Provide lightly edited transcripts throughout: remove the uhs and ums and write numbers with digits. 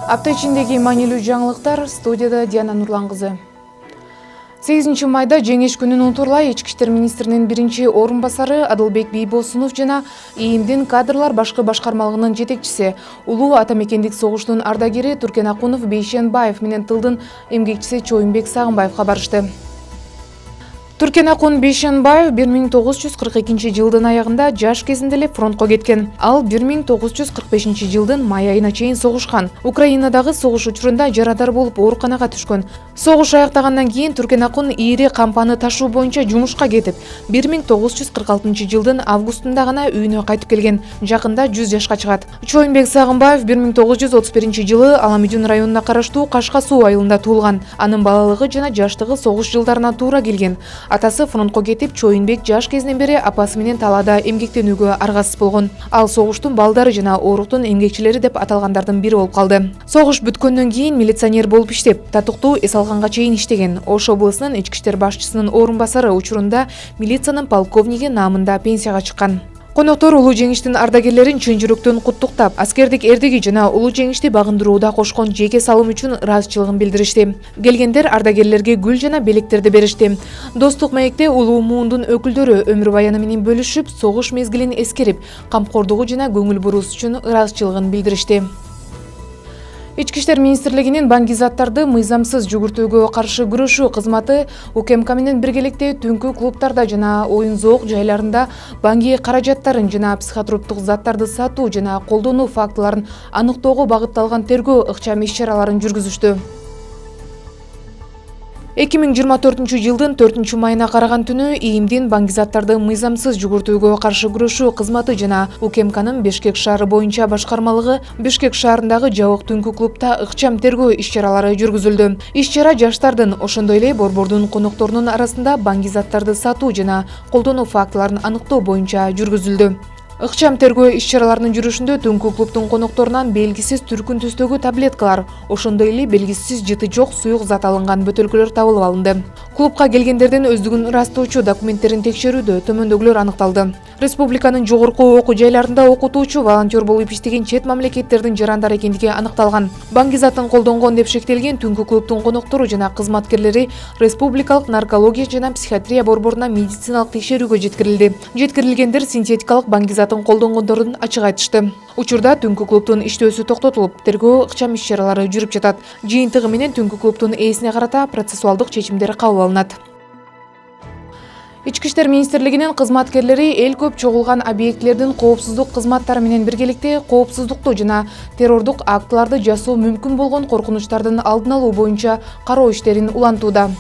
Апта ичиндеги маанилүү жаңылыктар, студияда Диана Нурлан кызы. 8 майда жеңиш күнүн унутурлай Ички иштер министринин биринчи орун басары Адылбек Бийбосунов жана ИИМдин кадрлар башкы башкармалыгынын жетекчиси, улуу ата мекендик согуштун ардагери Туркен Акунов Бейшенбаев менен тылдын эмгекчиси Чоюнбек Сагынбаевга барышты. Туркен Акун Бейшенбаев 1942 жылдын аягында жаш кезинде эле фронтко кеткен. Ал 1945 жылдын май айына чейин согушкан. Украинадагы согуш учурунда жарадар болуп ооруканага түшкөн. Согуш аяктагандан кийин Туркен Акун ийри кампаны ташуу боюнча жумушка кетип, 1946 жылдын августунда гана үйүнө кайтып келген. Жакында 100 жашка чыгат. Чоюнбек Сагынбаев 1931 жылы Аламүйдүн районуна караштуу Кашка суу айылында туулган. Анын балалыгы жана жаштыгы согуш жылдарына туура келген. Атасы фронтко кетип, Чоюнбек жаш кезинен бери апасы менен талаада эмгектенүүгө аргасыз болгон. Ал согуштун балдары жана ооруктун эмгекчилери деп аталгандардын бири болуп калды. Согуш бүткөндөн кийин милиционер болуп иштеп, татыктуу эс алганга чейин иштеген. Ош облусунун ички иштер башчысынын орун басары учурунда милициянын полковниги наамында пенсияга чыккан. Коноктор улуу жеңиштин ардагерлерин чын жүрөктөн куттуктап, аскердик эрдиги жана улуу жеңишти багындырууда кошкон жеке салым үчүн ыраазычылыгын билдиришти. Келгендер ардагерлерге гүл жана белектерди беришти. Достук маекте улуу муундун өкүлдөрү өмүр баяны менен бөлүшүп, согуш мезгилин эскерип, камкордугу жана көңүл буруусу үчүн ыраазычылыгын билдиришти. Ички иштер министрлигинин банги заттарды мыйзамсыз жүгүртүүгө каршы күрөшүү кызматы УКМК менен биргеликте түнкү клубтарда жана оюн-зоок жайларында банги каражаттарын жана психотроптук заттарды сатуу жана колдонуу фактыларын аныктоого багытталган тергөө ыкчам иш-чараларын жүргүзүштү. 2024 жылдын 4 майына караган түнү ИИМдин банги заттарды мыйзамсыз жүгүртүүгө каршы күрөшүү кызматы жана УКМКнын Бишкек шаары боюнча башкармалыгы Бишкек шаарындагы жабык түнкү клубта ыкчам тергөө иш-чаралары жүргүзүлдү. Иш-чара жаштардын, ошондой эле борбордун конокторунун арасында банги заттарды сатуу жана колдонуу фактыларын аныктоо боюнча жүргүзүлдү. Ыкчам тергөө иш-чараларынын жүрүшүндө түнкү клубтун конокторунан белгисиз түркүн түстөгү таблеткалар, ошондой эле белгисиз жыты жок суюк зат алынган бөтөлкөлөр табылып алынды. Клубка келгендердин өздүгүн ырастоочу документтерин текшерүүдө төмөндөгүлөр аныкталды. Республиканын жогорку окуу жайларында окутуучу, волонтер болуп иштеген чет мамлекеттердин жарандары экендиги аныкталган. Банги затын колдонгон деп шектелген түнкү клубтун коноктору жана кызматкерлери республикалык наркология жана психиатрия борборуна медициналык текшерүүгө жеткирилди. Жеткирилгендер синтетикалык банги затын колдонгондордун ачык айтышты. Учурда түнкү клубтун иштөөсү токтотулуп, тергөө ыкчам иш-чаралары жүрүп жатат. Жыйынтыгы менен түнкү клубтун ээсине карата процессуалдык чечимдер кабыл алынат. Ички иштер министрлигинин кызматкерлери эл көп чогулган объектилердин коопсуздук кызматтары менен биргеликте коопсуздукту жана террордук актыларды жасоо мүмкүн болгон коркунучтардын алдын алуу боюнча кароо иштерин улантууда.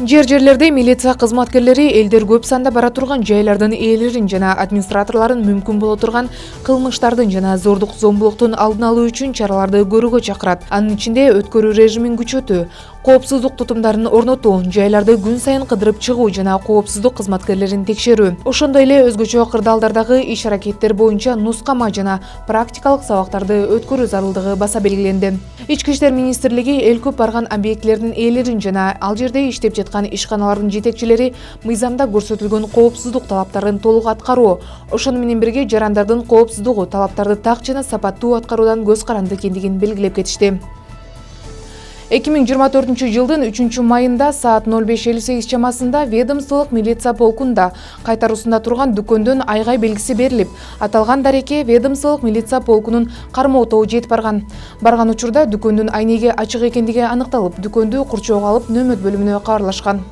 Жерлерде милиция кызматкерлери элдер көп санда бара турган жайлардын ээлерин жана администраторлорун мүмкүн боло турган кылмыштардын жана зордук зомбулуктун алдын алуу үчүн чараларды көрүүгө чакырат. Анын ичинде өткөрүү режимин күчөтүү, коопсуздук тутумдарын орнотуу, жайларды күн сайын кыдырып чыгуу жана коопсуздук кызматкерлерин текшерүү. Ошондой эле өзгөчө кырдаалдардагы иш-аракеттер боюнча нускама жана практикалык сабактарды өткөрүү зарылдыгы баса белгиленди. Ички иштер министрлиги эл көп барган объектилердин ээлерин жана ал жерде иштеп жаткан ишканалардын жетекчилери мыйзамда көрсөтүлгөн коопсуздук талаптарын толук аткаруу, ошону менен бирге жарандардын коопсуздугу талаптарды так жана сапаттуу аткаруудан көз каранды экендигин белгилеп кетишти. 2024 жылдын 3 майында саат 05:58 чамасында ведомстволук милиция полкунда кайтаруусунда турган дүкөндөн айгай белгиси берилип, аталган дарекке ведомстволук милиция полкунун кармоо тобу жетип барган. Барган учурда дүкөндүн айнеги ачык экендиги аныкталып, дүкөндү курчоого алып нөмөт бөлүмүнө кабарлашкан.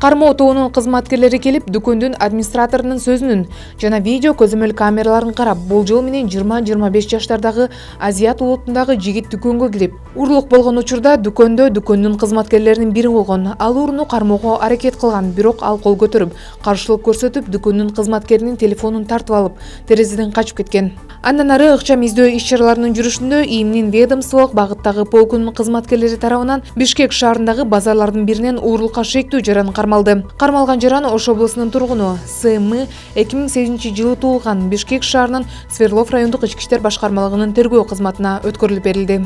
Кармоо тобунун кызматкерлери келип, дүкөндүн администраторунун сөзүнүн жана видео көзөмөл камераларын карап, болжол менен 20-25 жаштардагы азиат улутундагы жигит дүкөнгө кирип, урлук болгон учурда дүкөндүн кызматкерлеринин бири болгон. Ал урууну кармоого аракет кылган, бирок ал кол көтөрүп, каршылык көрсөтүп, дүкөндүн кызматкеринин телефонун тартып алып, терезеден качып кеткен. Андан ары ыкчам издөө иш-чараларынын жүрүшүндө ИИМдин ведомстволук багыттагы полкунун кызматкерлери тарабынан Бишкек шаарындагы базарлардын биринен уурулукка шектүү жаран кармалды. Кармалган жаран Ош облусунун тургуну СМ 2008 жылы туулган, Бишкек шаарынын Сверлов райондук ички иштер башкармалыгынын тергөө кызматына өткөрүлүп берилди.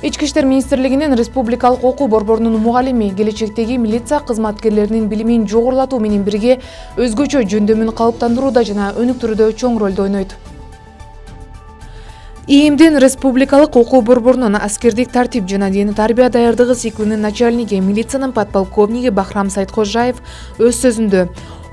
Ички иштер министрлигинин республикалык окуу борборунун мугалими келечектеги милиция кызматкерлеринин билимин жогорулатуу менен бирге өзгөчө жөндөмүн калыптандырууда жана өнүктүрүүдө чоң ролду ойнойт. ИИМдин республикалык окуу борборунун аскердик тартип жана диний тарбия даярдыгы циклинин начальниги милициянын подполковниги Бахрам Сайткожаев өз сөзүндө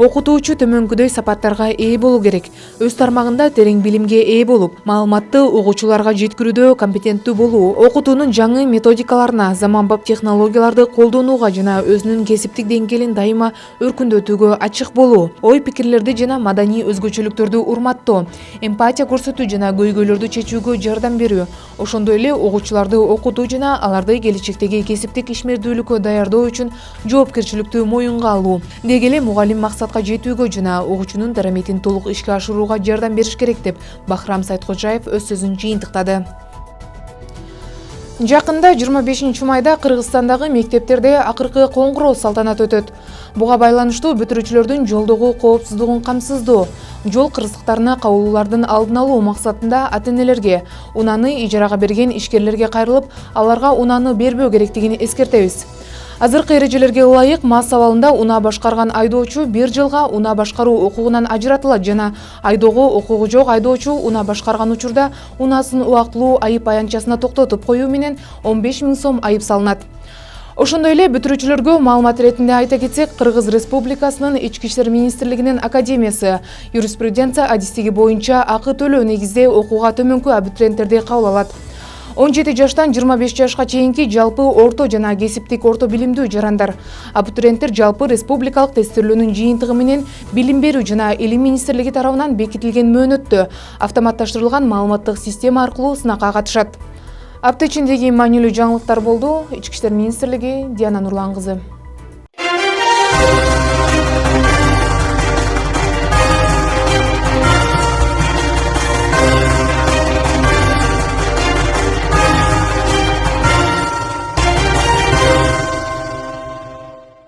окутуучу төмөнкүдөй сапаттарга ээ болуу керек. Өз тармагында терең билимге ээ болуп, маалыматты угуучуларга жеткирүүдө компетенттүү болуу, окутуунун жаңы методикаларына, заманбап технологияларды колдонууга жана өзүнүн кесиптик деңгээлин дайыма өркүндөтүүгө ачык болуу, ой пикирлерди жана маданий өзгөчөлүктөрдү урматтоо, эмпатия көрсөтүү жана көйгөйлөрдү чечүүгө жардам берүү, ошондой эле угуучуларды окутуу жана аларды келечектеги кесиптик ишмердүүлүккө даярдоо үчүн жоопкерчиликтүү моюнга алуу, деги эле мугалим максатка жетүүгө жана угуучунун дараметин толук ишке ашырууга жардам бериш керек деп Бахрам Сайткожаев өз сөзүн жыйынтыктады. Жакында 25 майда Кыргызстандагы мектептерде акыркы коңгуроо салтанаты өтөт. Буга байланыштуу бүтүрүүчүлөрдүн жолдогу коопсуздугун камсыздоо, жол кырсыктарына кабылуулардын алдын алуу максатында ата-энелерге, унааны ижарага берген ишкерлерге кайрылып, аларга унааны бербөө керектигин эскертебиз. Азыркы эрежелерге ылайык мас абалында унаа башкарган айдоочу 1 жылга унаа башкаруу укугунан ажыратылат жана айдоого укугу жок айдоочу унаа башкарган учурда унаасын убактылуу айып аянтчасына токтотуп коюу менен 15 000 сом айып салынат. Ошондой эле бүтүрүүчүлөргө маалымат иретинде айта кетсек, Кыргыз Республикасынын Ички иштер министрлигинин академиясы юриспруденция адистиги боюнча акы төлөө негизде окууга төмөнкү абитуриенттерди кабыл алат. 17 жаштан 25 жашка чейинки жалпы орто жана кесиптик орто билимдүү жарандар. Абитуриенттер жалпы республикалык тестирлөөнүн жыйынтыгы менен Билим берүү жана Илим министрлиги тарабынан бекитилген мөөнөттө автоматташтырылган маалыматтык система аркылуу сынакка катышат. Апта ичиндеги маанилүү жаңылыктар болду. Ички иштер министрлиги, Диана Нурлан кызы.